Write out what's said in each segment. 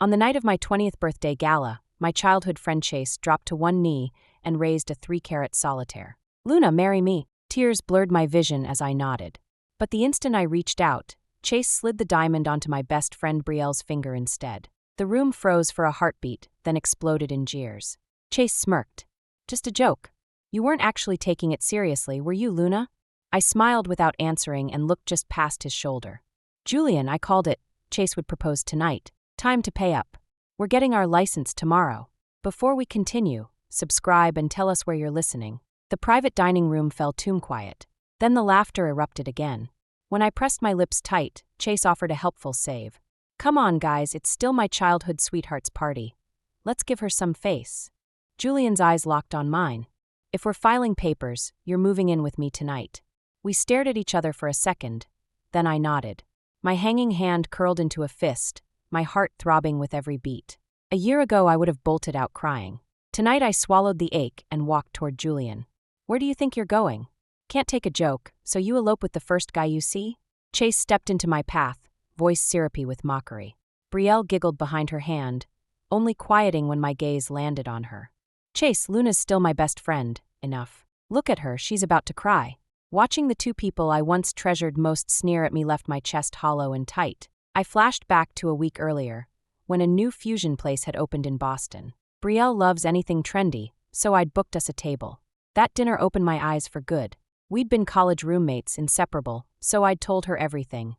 On the night of my 20th birthday gala, my childhood friend Chase dropped to one knee and raised a 3-carat solitaire. "Luna, marry me." Tears blurred my vision as I nodded. But the instant I reached out, Chase slid the diamond onto my best friend Brielle's finger instead. The room froze for a heartbeat, then exploded in jeers. Chase smirked. "Just a joke. You weren't actually taking it seriously, were you, Luna?" I smiled without answering and looked just past his shoulder. "Julian, I called it. Chase would propose tonight. Time to pay up. We're getting our license tomorrow." Before we continue, subscribe and tell us where you're listening. The private dining room fell tomb quiet. Then the laughter erupted again. When I pressed my lips tight, Chase offered a helpful save. "Come on, guys, it's still my childhood sweetheart's party. Let's give her some face." Julian's eyes locked on mine. "If we're filing papers, you're moving in with me tonight." We stared at each other for a second. Then I nodded. My hanging hand curled into a fist, my heart throbbing with every beat. A year ago, I would have bolted out crying. Tonight, I swallowed the ache and walked toward Julian. "Where do you think you're going?" "Can't take a joke, so you elope with the first guy you see?" Chase stepped into my path, voice syrupy with mockery. Brielle giggled behind her hand, only quieting when my gaze landed on her. "Chase, Luna's still my best friend. Enough. Look at her, she's about to cry." Watching the two people I once treasured most sneer at me left my chest hollow and tight. I flashed back to a week earlier, when a new fusion place had opened in Boston. Brielle loves anything trendy, so I'd booked us a table. That dinner opened my eyes for good. We'd been college roommates, inseparable, so I'd told her everything.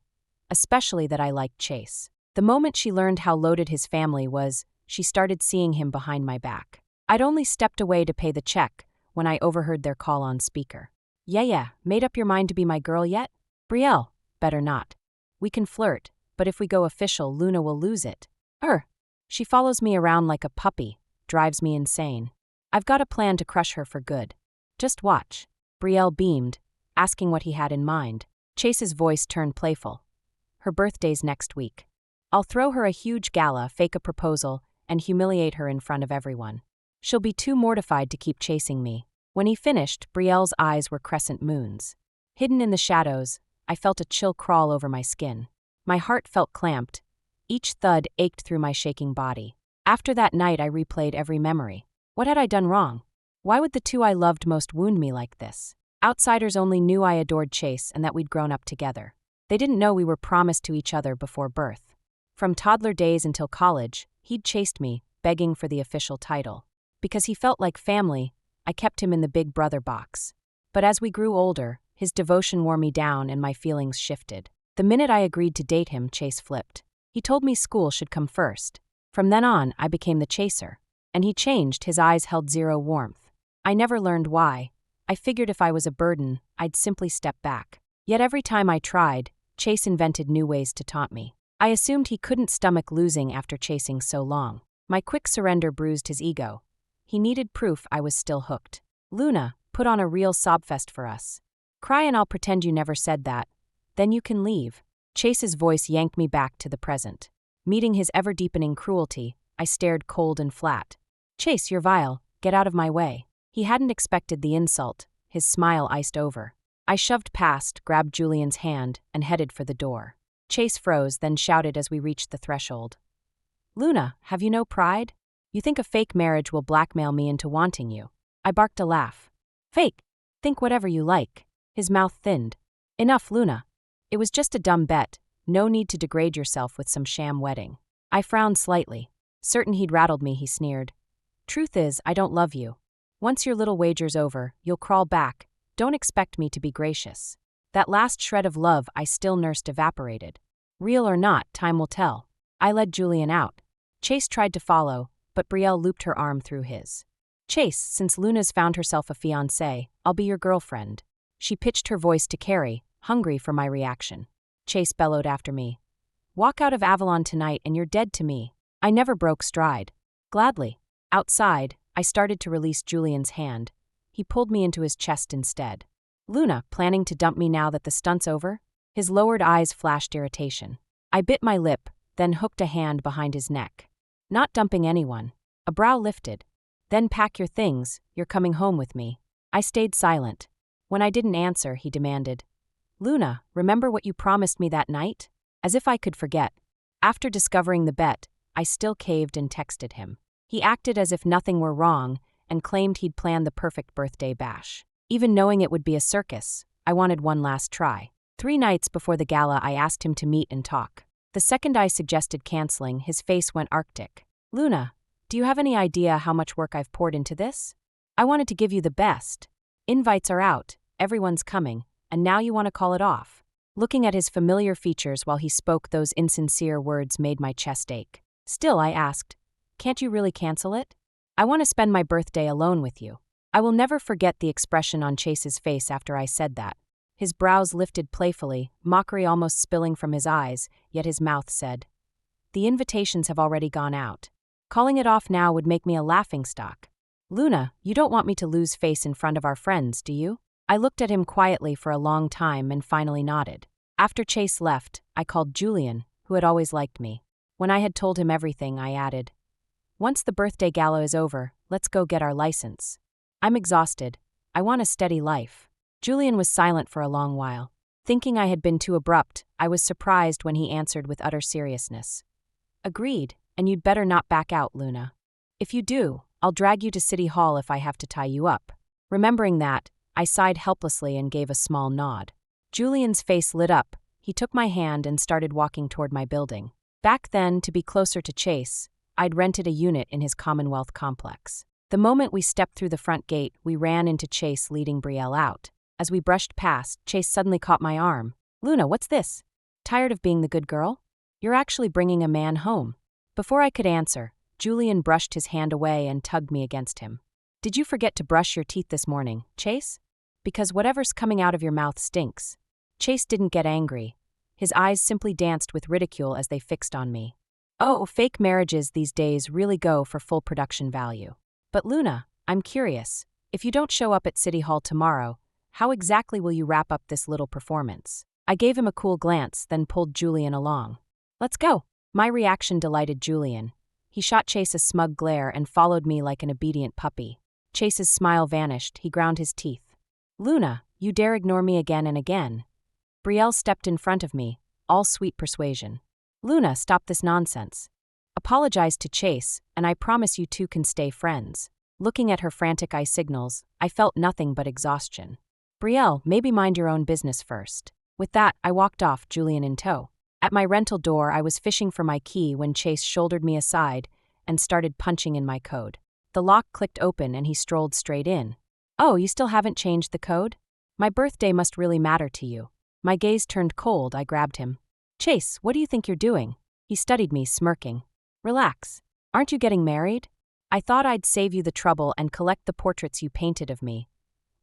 Especially that I liked Chase. The moment she learned how loaded his family was, she started seeing him behind my back. I'd only stepped away to pay the check when I overheard their call on speaker. Yeah, made up your mind to be my girl yet?" "Brielle, better not. We can flirt, but if we go official, Luna will lose it." She follows me around like a puppy, drives me insane. I've got a plan to crush her for good. Just watch." Brielle beamed, asking what he had in mind. Chase's voice turned playful. "Her birthday's next week. I'll throw her a huge gala, fake a proposal, and humiliate her in front of everyone. She'll be too mortified to keep chasing me." When he finished, Brielle's eyes were crescent moons. Hidden in the shadows, I felt a chill crawl over my skin. My heart felt clamped. Each thud ached through my shaking body. After that night, I replayed every memory. What had I done wrong? Why would the two I loved most wound me like this? Outsiders only knew I adored Chase and that we'd grown up together. They didn't know we were promised to each other before birth. From toddler days until college, he'd chased me, begging for the official title. Because he felt like family, I kept him in the big brother box. But as we grew older, his devotion wore me down and my feelings shifted. The minute I agreed to date him, Chase flipped. He told me school should come first. From then on, I became the chaser. And he changed, his eyes held zero warmth. I never learned why. I figured if I was a burden, I'd simply step back. Yet every time I tried, Chase invented new ways to taunt me. I assumed he couldn't stomach losing after chasing so long. My quick surrender bruised his ego. He needed proof I was still hooked. "Luna, put on a real sobfest for us. Cry and I'll pretend you never said that. Then you can leave." Chase's voice yanked me back to the present. Meeting his ever-deepening cruelty, I stared cold and flat. "Chase, you're vile. Get out of my way." He hadn't expected the insult. His smile iced over. I shoved past, grabbed Julian's hand, and headed for the door. Chase froze, then shouted as we reached the threshold. "Luna, have you no pride? You think a fake marriage will blackmail me into wanting you?" I barked a laugh. "Fake? Think whatever you like." His mouth thinned. "Enough, Luna. It was just a dumb bet. No need to degrade yourself with some sham wedding." I frowned slightly. Certain he'd rattled me, he sneered. "Truth is, I don't love you. Once your little wager's over, you'll crawl back. Don't expect me to be gracious." That last shred of love I still nursed evaporated. Real or not, time will tell. I led Julian out. Chase tried to follow, but Brielle looped her arm through his. "Chase, since Luna's found herself a fiancé, I'll be your girlfriend." She pitched her voice to Carrie, hungry for my reaction. Chase bellowed after me. "Walk out of Avalon tonight and you're dead to me." I never broke stride. Gladly. Outside, I started to release Julian's hand. He pulled me into his chest instead. "Luna, planning to dump me now that the stunt's over?" His lowered eyes flashed irritation. I bit my lip, then hooked a hand behind his neck. "Not dumping anyone." A brow lifted. "Then pack your things, you're coming home with me." I stayed silent. When I didn't answer, he demanded, "Luna, remember what you promised me that night?" As if I could forget. After discovering the bet, I still caved and texted him. He acted as if nothing were wrong and claimed he'd planned the perfect birthday bash. Even knowing it would be a circus, I wanted one last try. 3 nights before the gala, I asked him to meet and talk. The second I suggested canceling, his face went arctic. "Luna, do you have any idea how much work I've poured into this? I wanted to give you the best. Invites are out, everyone's coming, and now you want to call it off." Looking at his familiar features while he spoke those insincere words made my chest ache. Still, I asked, "Can't you really cancel it? I want to spend my birthday alone with you." I will never forget the expression on Chase's face after I said that. His brows lifted playfully, mockery almost spilling from his eyes, yet his mouth said, "The invitations have already gone out. Calling it off now would make me a laughingstock. Luna, you don't want me to lose face in front of our friends, do you?" I looked at him quietly for a long time and finally nodded. After Chase left, I called Julian, who had always liked me. When I had told him everything, I added, "Once the birthday gala is over, let's go get our license. I'm exhausted. I want a steady life." Julian was silent for a long while. Thinking I had been too abrupt, I was surprised when he answered with utter seriousness. "Agreed, and you'd better not back out, Luna. If you do, I'll drag you to City Hall if I have to tie you up." Remembering that, I sighed helplessly and gave a small nod. Julian's face lit up. He took my hand and started walking toward my building. Back then, to be closer to Chase, I'd rented a unit in his Commonwealth complex. The moment we stepped through the front gate, we ran into Chase leading Brielle out. As we brushed past, Chase suddenly caught my arm. "Luna, what's this? Tired of being the good girl? You're actually bringing a man home." Before I could answer, Julian brushed his hand away and tugged me against him. "Did you forget to brush your teeth this morning, Chase? Because whatever's coming out of your mouth stinks." Chase didn't get angry. His eyes simply danced with ridicule as they fixed on me. Oh, fake marriages these days really go for full production value. "But Luna, I'm curious. If you don't show up at City Hall tomorrow, how exactly will you wrap up this little performance?" I gave him a cool glance, then pulled Julian along. "Let's go." My reaction delighted Julian. He shot Chase a smug glare and followed me like an obedient puppy. Chase's smile vanished. He ground his teeth. "Luna, you dare ignore me again and again." Brielle stepped in front of me, all sweet persuasion. "Luna, stop this nonsense. Apologize to Chase, and I promise you two can stay friends." Looking at her frantic eye signals, I felt nothing but exhaustion. "Brielle, maybe mind your own business first." With that, I walked off, Julian in tow. At my rental door, I was fishing for my key when Chase shouldered me aside and started punching in my code. The lock clicked open and he strolled straight in. "Oh, you still haven't changed the code? My birthday must really matter to you." My gaze turned cold. I grabbed him. "Chase, what do you think you're doing?" He studied me, smirking. "Relax. Aren't you getting married? I thought I'd save you the trouble and collect the portraits you painted of me.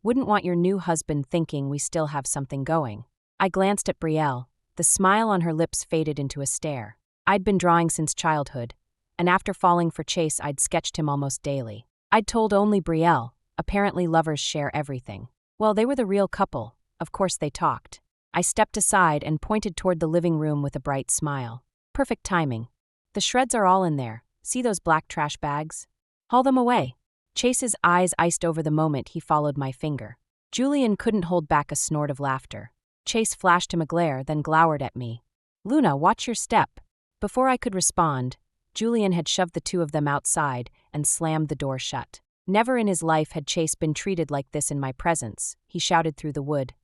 Wouldn't want your new husband thinking we still have something going." I glanced at Brielle. The smile on her lips faded into a stare. I'd been drawing since childhood, and after falling for Chase, I'd sketched him almost daily. I'd told only Brielle. Apparently lovers share everything. Well, they were the real couple. Of course they talked. I stepped aside and pointed toward the living room with a bright smile. Perfect timing. "The shreds are all in there. See those black trash bags? Haul them away." Chase's eyes iced over the moment he followed my finger. Julian couldn't hold back a snort of laughter. Chase flashed him a glare, then glowered at me. "Luna, watch your step." Before I could respond, Julian had shoved the two of them outside and slammed the door shut. Never in his life had Chase been treated like this in my presence. He shouted through the wood.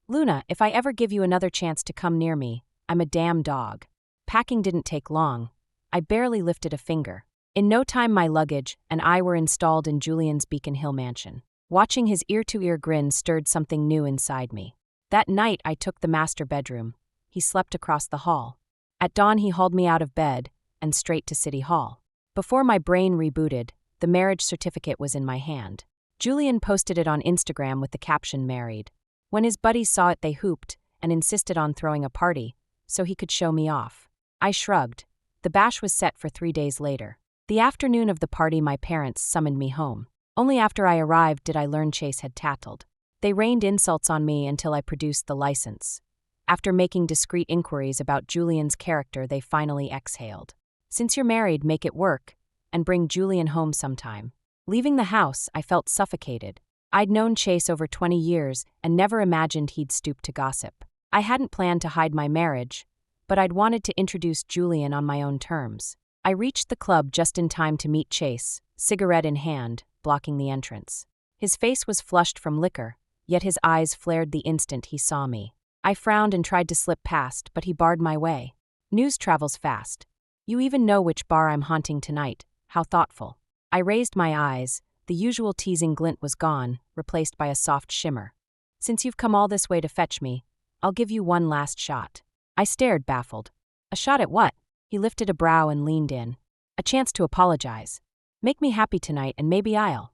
"Luna, if I ever give you another chance to come near me, I'm a damn dog." Packing didn't take long. I barely lifted a finger. In no time, my luggage and I were installed in Julian's Beacon Hill mansion. Watching his ear-to-ear grin stirred something new inside me. That night, I took the master bedroom. He slept across the hall. At dawn, he hauled me out of bed and straight to City Hall. Before my brain rebooted, the marriage certificate was in my hand. Julian posted it on Instagram with the caption "Married." When his buddies saw it, they hooped and insisted on throwing a party so he could show me off. I shrugged. The bash was set for 3 days later. The afternoon of the party, my parents summoned me home. Only after I arrived did I learn Chase had tattled. They rained insults on me until I produced the license. After making discreet inquiries about Julian's character, they finally exhaled. "Since you're married, make it work, and bring Julian home sometime." Leaving the house, I felt suffocated. I'd known Chase over 20 years and never imagined he'd stoop to gossip. I hadn't planned to hide my marriage, but I'd wanted to introduce Julian on my own terms. I reached the club just in time to meet Chase, cigarette in hand, blocking the entrance. His face was flushed from liquor, yet hase eyes flared the instant he saw me. I frowned and tried to slip past, but he barred my way. News travels fast. You even know which bar I'm haunting tonight. How thoughtful. I raised my eyes. The usual teasing glint was gone, replaced by a soft shimmer. Since you've come all this way to fetch me, I'll give you one last shot. I stared, baffled. A shot at what? He lifted a brow and leaned in. A chance to apologize. Make me happy tonight and maybe I'll.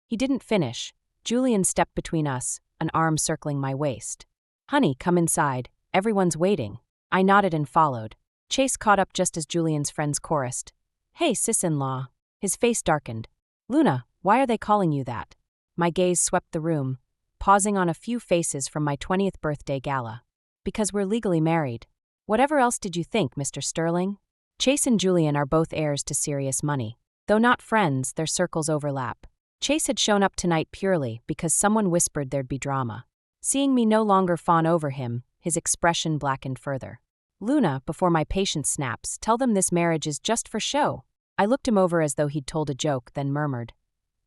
He didn't finish. Julian stepped between us, an arm circling my waist. Honey, come inside. Everyone's waiting. I nodded and followed. Chase caught up just as Julian's friends chorused. Hey, sis-in-law. His face darkened. Luna, why are they calling you that? My gaze swept the room, pausing on a few faces from my 20th birthday gala. Because we're legally married. Whatever else did you think, Mr. Sterling? Chase and Julian are both heirs to serious money. Though not friends, their circles overlap. Chase had shown up tonight purely because someone whispered there'd be drama. Seeing me no longer fawn over him, his expression blackened further. Luna, before my patience snaps, tell them this marriage is just for show. I looked him over as though he'd told a joke, then murmured.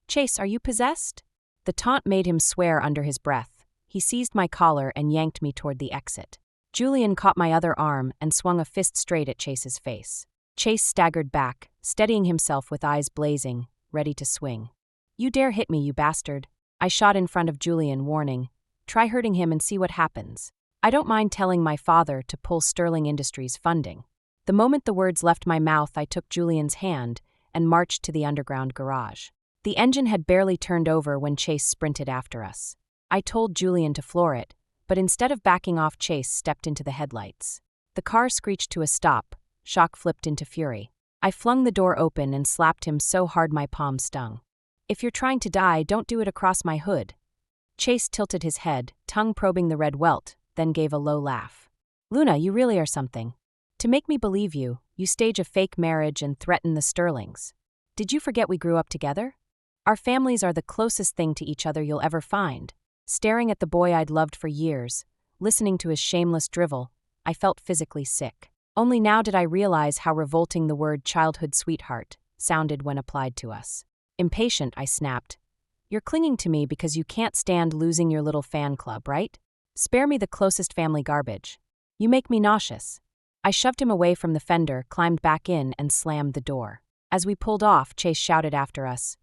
Chase, are you possessed? The taunt made him swear under his breath. He seized my collar and yanked me toward the exit. Julian caught my other arm and swung a fist straight at Chase's face. Chase staggered back, steadying himself with eyes blazing, ready to swing. You dare hit me, you bastard. I shot in front of Julian, warning. Try hurting him and see what happens. I don't mind telling my father to pull Sterling Industries funding. The moment the words left my mouth, I took Julian's hand and marched to the underground garage. The engine had barely turned over when Chase sprinted after us. I told Julian to floor it, but instead of backing off, Chase stepped into the headlights. The car screeched to a stop, shock flipped into fury. I flung the door open and slapped him so hard my palm stung. If you're trying to die, don't do it across my hood. Chase tilted his head, tongue probing the red welt, then gave a low laugh. Luna, you really are something. To make me believe you, you stage a fake marriage and threaten the Sterlings. Did you forget we grew up together? Our families are the closest thing to each other you'll ever find. Staring at the boy I'd loved for years, listening to his shameless drivel, I felt physically sick. Only now did I realize how revolting the word childhood sweetheart sounded when applied to us. Impatient, I snapped. You're clinging to me because you can't stand losing your little fan club, right? Spare me the closest family garbage. You make me nauseous. I shoved him away from the fender, climbed back in, and slammed the door. As we pulled off, Chase shouted after us.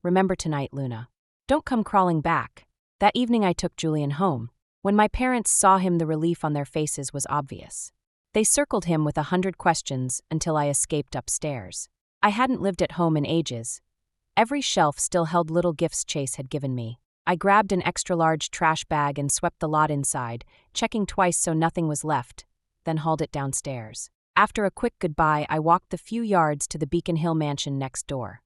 Remember tonight, Luna. Don't come crawling back. That evening I took Julian home. When my parents saw him, the relief on their faces was obvious. They circled him with 100 questions until I escaped upstairs. I hadn't lived at home in ages. Every shelf still held little gifts Chase had given me. I grabbed an extra-large trash bag and swept the lot inside, checking twice so nothing was left, then hauled it downstairs. After a quick goodbye, I walked the few yards to the Beacon Hill mansion next door.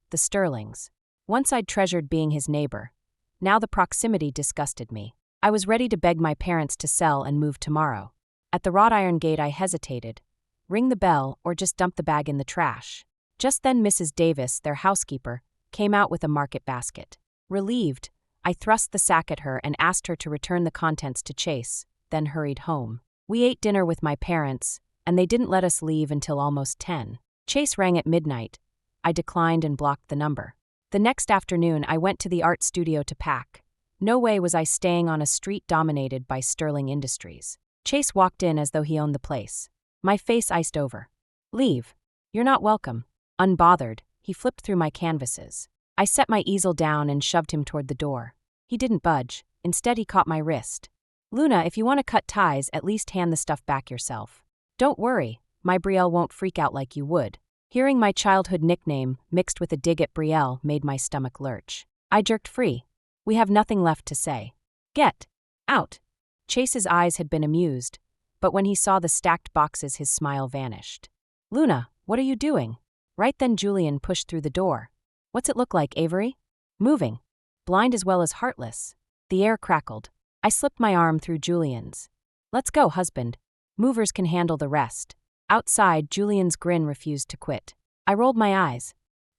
The Sterlings. Once I'd treasured being his neighbor. Now the proximity disgusted me. I was ready to beg my parents to sell and move tomorrow. At the wrought iron gate I hesitated. Ring the bell or just dump the bag in the trash. Just then Mrs. Davis, their housekeeper, came out with a market basket. Relieved, I thrust the sack at her and asked her to return the contents to Chase, then hurried home. We ate dinner with my parents, and they didn't let us leave until almost 10. Chase rang at midnight. I declined and blocked the number. The next afternoon, I went to the art studio to pack. No way was I staying on a street dominated by Sterling Industries. Chase walked in as though he owned the place. My face iced over. Leave. You're not welcome. Unbothered, he flipped through my canvases. I set my easel down and shoved him toward the door. He didn't budge. Instead, he caught my wrist. Luna, if you want to cut ties, at least hand the stuff back yourself. Don't worry, my Brielle won't freak out like you would. Hearing my childhood nickname mixed with a dig at Brielle made my stomach lurch. I jerked free. We have nothing left to say. Get out. Chase's eyes had been amused, but when he saw the stacked boxes, his smile vanished. Luna, what are you doing? Right then Julian pushed through the door. What's it look like, Avery? Moving. Blind as well as heartless. The air crackled. I slipped my arm through Julian's. Let's go, husband. Movers can handle the rest. Outside, Julian's grin refused to quit. I rolled my eyes.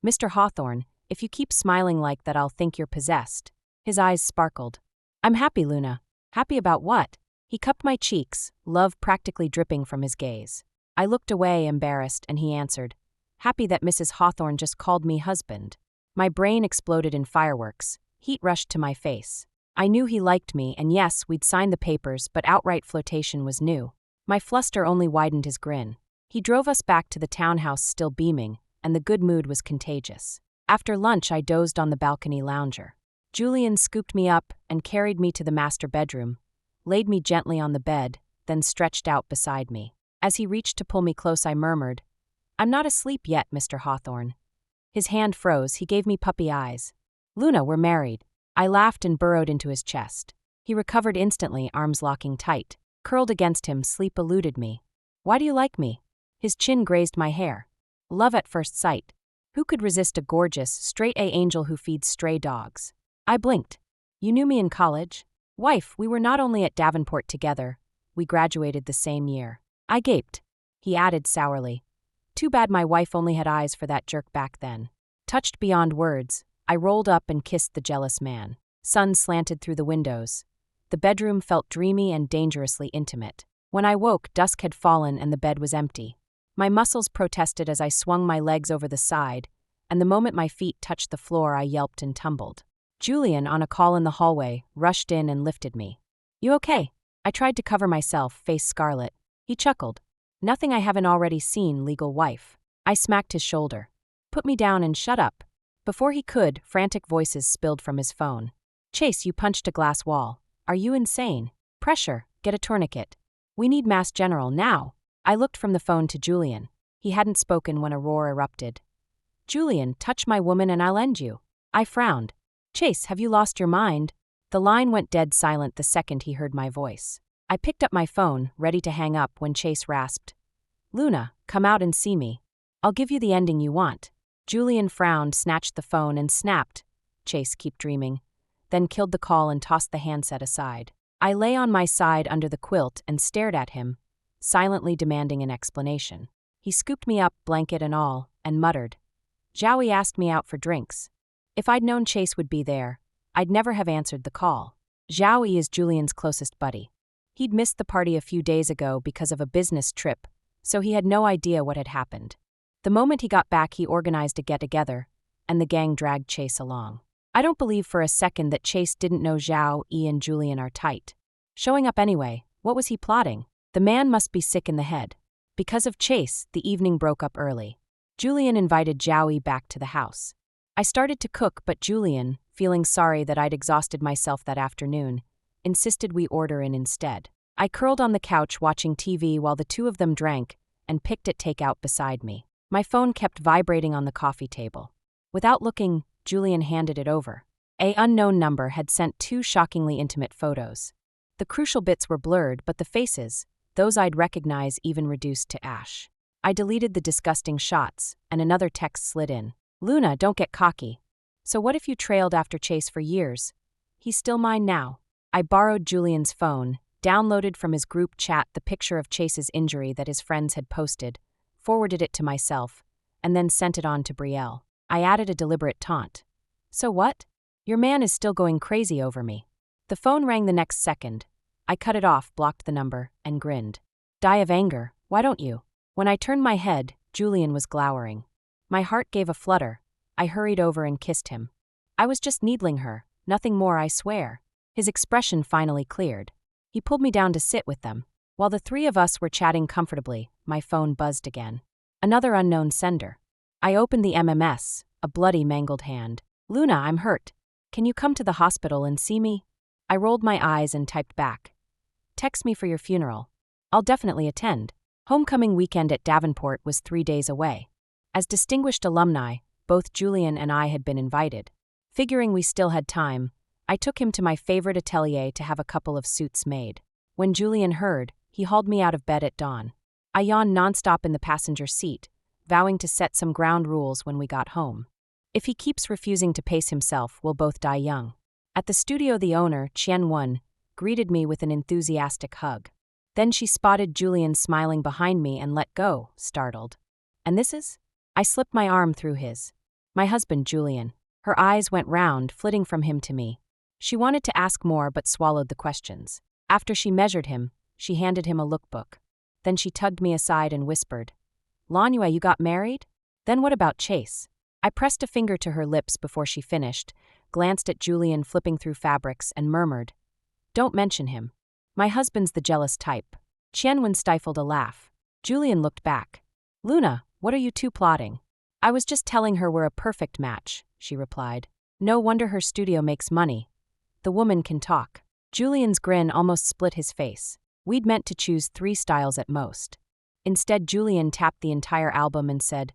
Mr. Hawthorne, if you keep smiling like that, I'll think you're possessed. His eyes sparkled. I'm happy, Luna. Happy about what? He cupped my cheeks, love practically dripping from his gaze. I looked away, embarrassed, and he answered. happy that Mrs. Hawthorne just called me husband. My brain exploded in fireworks. Heat rushed to my face. I knew he liked me, and yes, we'd signed the papers, but outright flirtation was new. My fluster only widened his grin. He drove us back to the townhouse still beaming, and the good mood was contagious. After lunch, I dozed on the balcony lounger. Julian scooped me up and carried me to the master bedroom, laid me gently on the bed, then stretched out beside me. As he reached to pull me close, I murmured, "I'm not asleep yet, Mr. Hawthorne." His hand froze. He gave me puppy eyes. "Luna, we're married." I laughed and burrowed into his chest. He recovered instantly, arms locking tight. Curled against him, sleep eluded me. "Why do you like me?" His chin grazed my hair. Love at first sight. Who could resist a gorgeous, straight-A angel who feeds stray dogs? I blinked. "You knew me in college?" "Wife, we were not only at Davenport together, we graduated the same year." I gaped. He added sourly, "Too bad my wife only had eyes for that jerk back then." Touched beyond words, I rolled up and kissed the jealous man. Sun slanted through the windows. The bedroom felt dreamy and dangerously intimate. When I woke, dusk had fallen and the bed was empty. My muscles protested as I swung my legs over the side, and the moment my feet touched the floor, I yelped and tumbled. Julian, on a call in the hallway, rushed in and lifted me. "You okay?" I tried to cover myself, face scarlet. He chuckled. "Nothing I haven't already seen, legal wife." I smacked his shoulder. "Put me down and shut up." Before he could, frantic voices spilled from his phone. "Chase, you punched a glass wall. Are you insane? Pressure, get a tourniquet. We need Mass General, now." I looked from the phone to Julian. He hadn't spoken when a roar erupted. "Julian, touch my woman and I'll end you." I frowned. "Chase, have you lost your mind?" The line went dead silent the second he heard my voice. I picked up my phone, ready to hang up, when Chase rasped, "Luna, come out and see me. I'll give you the ending you want." Julian frowned, snatched the phone, and snapped, "Chase, keep dreaming," then killed the call and tossed the handset aside. I lay on my side under the quilt and stared at him, silently demanding an explanation. He scooped me up, blanket and all, and muttered, "Joey asked me out for drinks." If I'd known Chase would be there, I'd never have answered the call. Joey is Julian's closest buddy. He'd missed the party a few days ago because of a business trip, so he had no idea what had happened. The moment he got back, he organized a get-together, and the gang dragged Chase along. I don't believe for a second that Chase didn't know Joey and Julian are tight. Showing up anyway, what was he plotting? The man must be sick in the head. Because of Chase, the evening broke up early. Julian invited Joey back to the house. I started to cook, but Julian, feeling sorry that I'd exhausted myself that afternoon, insisted we order in instead. I curled on the couch watching TV while the two of them drank and picked at takeout beside me. My phone kept vibrating on the coffee table. Without looking, Julian handed it over. An unknown number had sent 2 shockingly intimate photos. The crucial bits were blurred, but the faces, those I'd recognize, even reduced to ash. I deleted the disgusting shots, and another text slid in. "Luna, don't get cocky. So what if you trailed after Chase for years? He's still mine now." I borrowed Julian's phone, downloaded from his group chat the picture of Chase's injury that his friends had posted, forwarded it to myself, and then sent it on to Brielle. I added a deliberate taunt. "So what? Your man is still going crazy over me." The phone rang the next second. I cut it off, blocked the number, and grinned. "Die of anger, why don't you?" When I turned my head, Julian was glowering. My heart gave a flutter. I hurried over and kissed him. I was just needling her, nothing more, I swear. His expression finally cleared. He pulled me down to sit with them. While the 3 of us were chatting comfortably, my phone buzzed again. Another unknown sender. I opened the MMS, a bloody, mangled hand. "Luna, I'm hurt. Can you come to the hospital and see me?" I rolled my eyes and typed back. "Text me for your funeral. I'll definitely attend." Homecoming weekend at Davenport was 3 days away. As distinguished alumni, both Julian and I had been invited. Figuring we still had time, I took him to my favorite atelier to have a couple of suits made. When Julian heard, he hauled me out of bed at dawn. I yawned nonstop in the passenger seat, vowing to set some ground rules when we got home. If he keeps refusing to pace himself, we'll both die young. At the studio, the owner, Chien-Won, greeted me with an enthusiastic hug. Then she spotted Julian smiling behind me and let go, startled. "And this is?" I slipped my arm through his. "My husband, Julian." Her eyes went round, flitting from him to me. She wanted to ask more but swallowed the questions. After she measured him, she handed him a lookbook. Then she tugged me aside and whispered, "Lanyue, you got married?" Then what about Chase? I pressed a finger to her lips before she finished, glanced at Julian flipping through fabrics, and murmured, "Don't mention him. My husband's the jealous type." Qianwen stifled a laugh. Julian looked back. "Luna, what are you two plotting?" "I was just telling her we're a perfect match," she replied. "No wonder her studio makes money. The woman can talk." Julian's grin almost split his face. We'd meant to choose 3 styles at most. Instead, Julian tapped the entire album and said,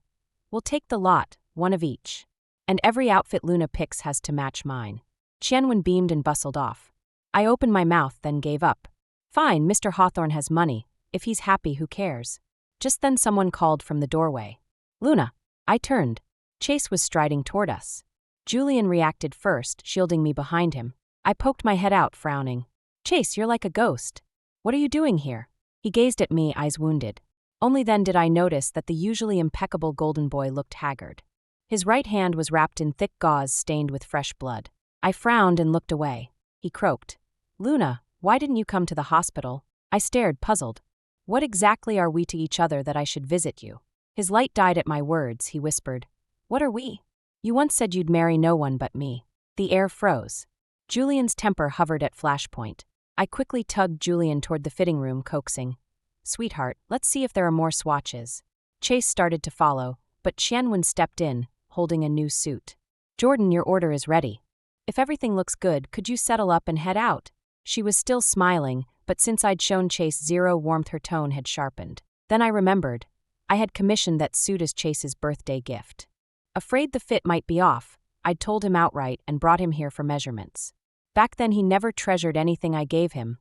"We'll take the lot, one of each. And every outfit Luna picks has to match mine." Qianwen beamed and bustled off. I opened my mouth, then gave up. Fine, Mr. Hawthorne has money. If he's happy, who cares? Just then someone called from the doorway. "Luna." I turned. Chase was striding toward us. Julian reacted first, shielding me behind him. I poked my head out, frowning. "Chase, you're like a ghost. What are you doing here?" He gazed at me, eyes wounded. Only then did I notice that the usually impeccable golden boy looked haggard. His right hand was wrapped in thick gauze stained with fresh blood. I frowned and looked away. He croaked, "Luna, why didn't you come to the hospital?" I stared, puzzled. "What exactly are we to each other that I should visit you?" His light died at my words. He whispered, "What are we? You once said you'd marry no one but me." The air froze. Julian's temper hovered at flashpoint. I quickly tugged Julian toward the fitting room, coaxing, "Sweetheart, let's see if there are more swatches." Chase started to follow, but Qianwen stepped in, holding a new suit. "Jordan, your order is ready. If everything looks good, could you settle up and head out?" She was still smiling, but since I'd shown Chase zero warmth, her tone had sharpened. Then I remembered. I had commissioned that suit as Chase's birthday gift. Afraid the fit might be off, I'd told him outright and brought him here for measurements. Back then he never treasured anything I gave him.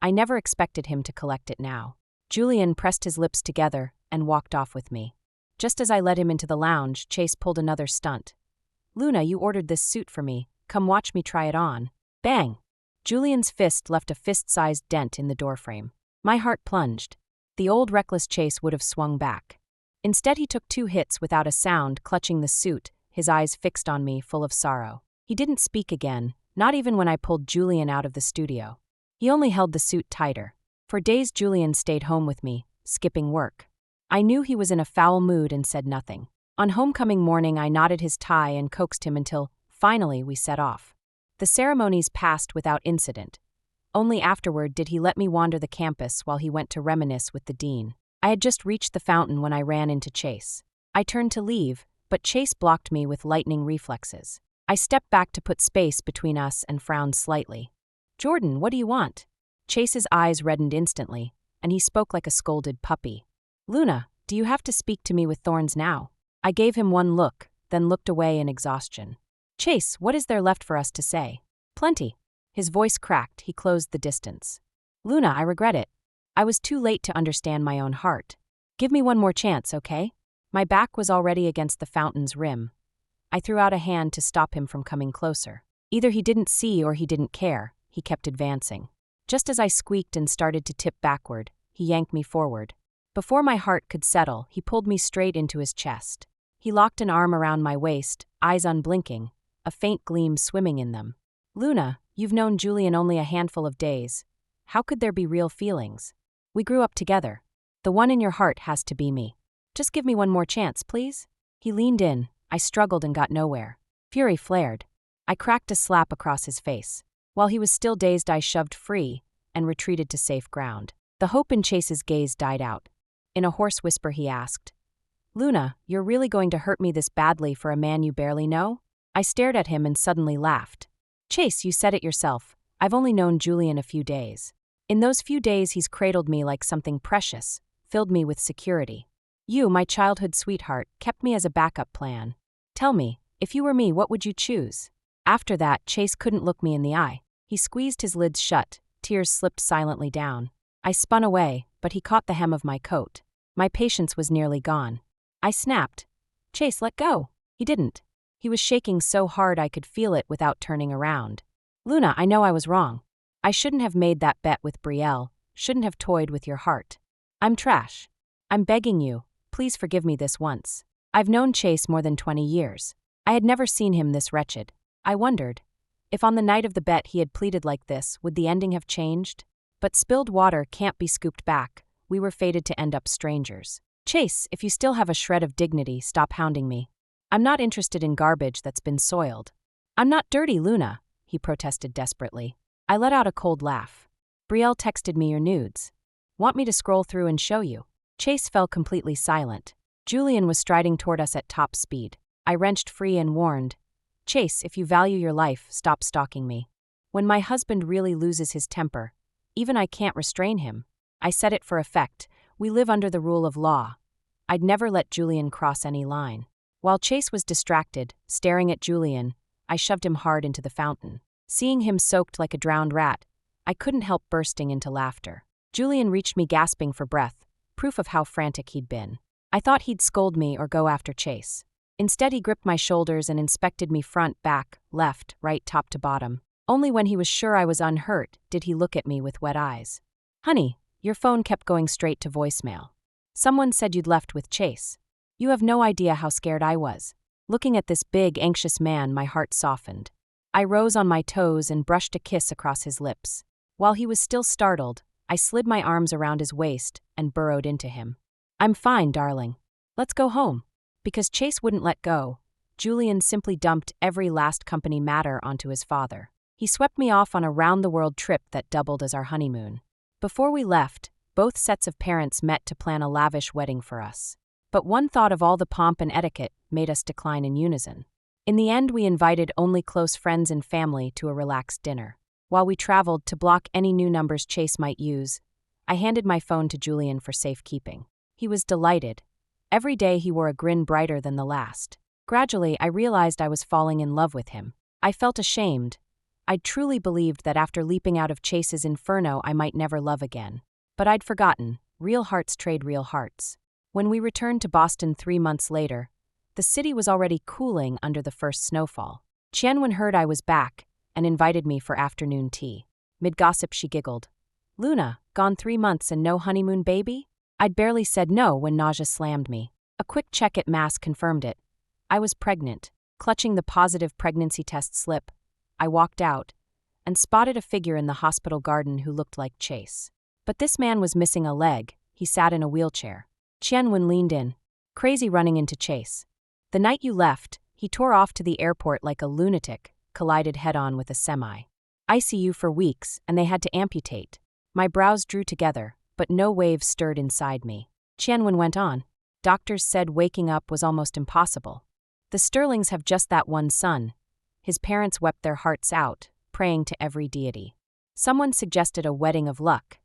I never expected him to collect it now. Julian pressed his lips together and walked off with me. Just as I led him into the lounge, Chase pulled another stunt. "Luna, you ordered this suit for me. Come watch me try it on." Bang! Julian's fist left a fist-sized dent in the doorframe. My heart plunged. The old reckless Chase would have swung back. Instead, he took 2 hits without a sound, clutching the suit, his eyes fixed on me, full of sorrow. He didn't speak again, not even when I pulled Julian out of the studio. He only held the suit tighter. For days, Julian stayed home with me, skipping work. I knew he was in a foul mood and said nothing. On homecoming morning, I knotted his tie and coaxed him until, finally, we set off. The ceremonies passed without incident. Only afterward did he let me wander the campus while he went to reminisce with the dean. I had just reached the fountain when I ran into Chase. I turned to leave, but Chase blocked me with lightning reflexes. I stepped back to put space between us and frowned slightly. "Jordan, what do you want?" Chase's eyes reddened instantly, and he spoke like a scolded puppy. "Luna, do you have to speak to me with thorns now?" I gave him one look, then looked away in exhaustion. "Chase, what is there left for us to say?" "Plenty." His voice cracked. He closed the distance. "Luna, I regret it. I was too late to understand my own heart. Give me one more chance, okay?" My back was already against the fountain's rim. I threw out a hand to stop him from coming closer. Either he didn't see or he didn't care. He kept advancing. Just as I squeaked and started to tip backward, he yanked me forward. Before my heart could settle, he pulled me straight into his chest. He locked an arm around my waist, eyes unblinking, a faint gleam swimming in them. "Luna, you've known Julian only a handful of days. How could there be real feelings? We grew up together. The one in your heart has to be me. Just give me one more chance, please." He leaned in. I struggled and got nowhere. Fury flared. I cracked a slap across his face. While he was still dazed, I shoved free and retreated to safe ground. The hope in Chase's gaze died out. In a hoarse whisper, he asked, "Luna, you're really going to hurt me this badly for a man you barely know?" I stared at him and suddenly laughed. "Chase, you said it yourself. I've only known Julian a few days. In those few days, he's cradled me like something precious, filled me with security. You, my childhood sweetheart, kept me as a backup plan. Tell me, if you were me, what would you choose?" After that, Chase couldn't look me in the eye. He squeezed his lids shut, tears slipped silently down. I spun away, but he caught the hem of my coat. My patience was nearly gone. I snapped, "Chase, let go." He didn't. He was shaking so hard I could feel it without turning around. "Luna, I know I was wrong. I shouldn't have made that bet with Brielle, shouldn't have toyed with your heart. I'm trash. I'm begging you, please forgive me this once." I've known Chase more than 20 years. I had never seen him this wretched. I wondered, if on the night of the bet he had pleaded like this, would the ending have changed? But spilled water can't be scooped back. We were fated to end up strangers. Chase, if you still have a shred of dignity, stop hounding me. I'm not interested in garbage that's been soiled. I'm not dirty, Luna, he protested desperately. I let out a cold laugh. Brielle texted me your nudes. Want me to scroll through and show you? Chase fell completely silent. Julian was striding toward us at top speed. I wrenched free and warned, Chase, if you value your life, stop stalking me. When my husband really loses his temper, even I can't restrain him. I said it for effect. We live under the rule of law. I'd never let Julian cross any line. While Chase was distracted, staring at Julian, I shoved him hard into the fountain. Seeing him soaked like a drowned rat, I couldn't help bursting into laughter. Julian reached me gasping for breath, proof of how frantic he'd been. I thought he'd scold me or go after Chase. Instead, he gripped my shoulders and inspected me front, back, left, right, top to bottom. Only when he was sure I was unhurt did he look at me with wet eyes. Honey, your phone kept going straight to voicemail. Someone said you'd left with Chase. You have no idea how scared I was. Looking at this big, anxious man, my heart softened. I rose on my toes and brushed a kiss across his lips. While he was still startled, I slid my arms around his waist and burrowed into him. I'm fine, darling. Let's go home. Because Chase wouldn't let go, Julian simply dumped every last company matter onto his father. He swept me off on a round-the-world trip that doubled as our honeymoon. Before we left, both sets of parents met to plan a lavish wedding for us. But one thought of all the pomp and etiquette made us decline in unison. In the end, we invited only close friends and family to a relaxed dinner. While we traveled to block any new numbers Chase might use, I handed my phone to Julian for safekeeping. He was delighted. Every day he wore a grin brighter than the last. Gradually, I realized I was falling in love with him. I felt ashamed. I'd truly believed that after leaping out of Chase's inferno, I might never love again. But I'd forgotten. Real hearts trade real hearts. When we returned to Boston 3 months later, the city was already cooling under the first snowfall. Tianwen heard I was back and invited me for afternoon tea. Mid-gossip, she giggled. Luna, gone 3 months and no honeymoon baby? I'd barely said no when nausea slammed me. A quick check at Mass confirmed it. I was pregnant. Clutching the positive pregnancy test slip, I walked out and spotted a figure in the hospital garden who looked like Chase. But this man was missing a leg. He sat in a wheelchair. Tianwen leaned in, crazy running into Chase. The night you left, he tore off to the airport like a lunatic, collided head-on with a semi. ICU for weeks, and they had to amputate. My brows drew together, but no waves stirred inside me. Tianwen went on. Doctors said waking up was almost impossible. The Sterlings have just that one son. His parents wept their hearts out, praying to every deity. Someone suggested a wedding of luck.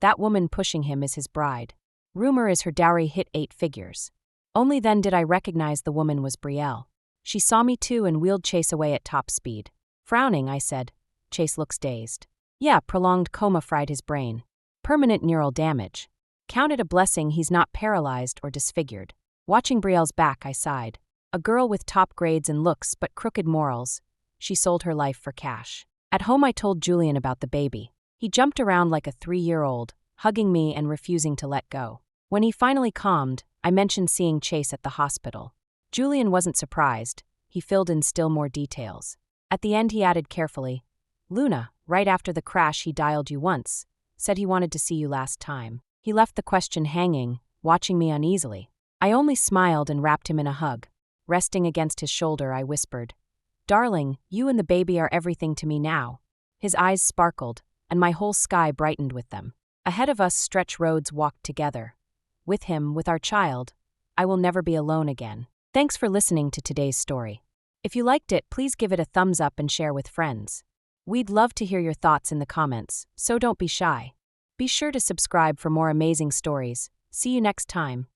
That woman pushing him is his bride. Rumor is her dowry hit 8 figures. Only then did I recognize the woman was Brielle. She saw me too and wheeled Chase away at top speed. Frowning, I said. Chase looks dazed. Yeah, prolonged coma fried his brain. Permanent neural damage. Count it a blessing he's not paralyzed or disfigured. Watching Brielle's back, I sighed. A girl with top grades and looks but crooked morals. She sold her life for cash. At home I told Julian about the baby. He jumped around like a 3-year-old, hugging me and refusing to let go. When he finally calmed, I mentioned seeing Chase at the hospital. Julian wasn't surprised. He filled in still more details. At the end he added carefully, Luna, right after the crash he dialed you once, said he wanted to see you last time. He left the question hanging, watching me uneasily. I only smiled and wrapped him in a hug. Resting against his shoulder, I whispered, Darling, you and the baby are everything to me now. His eyes sparkled, and my whole sky brightened with them. Ahead of us, stretch roads walked together. With him, with our child, I will never be alone again. Thanks for listening to today's story. If you liked it, please give it a thumbs up and share with friends. We'd love to hear your thoughts in the comments, so don't be shy. Be sure to subscribe for more amazing stories. See you next time.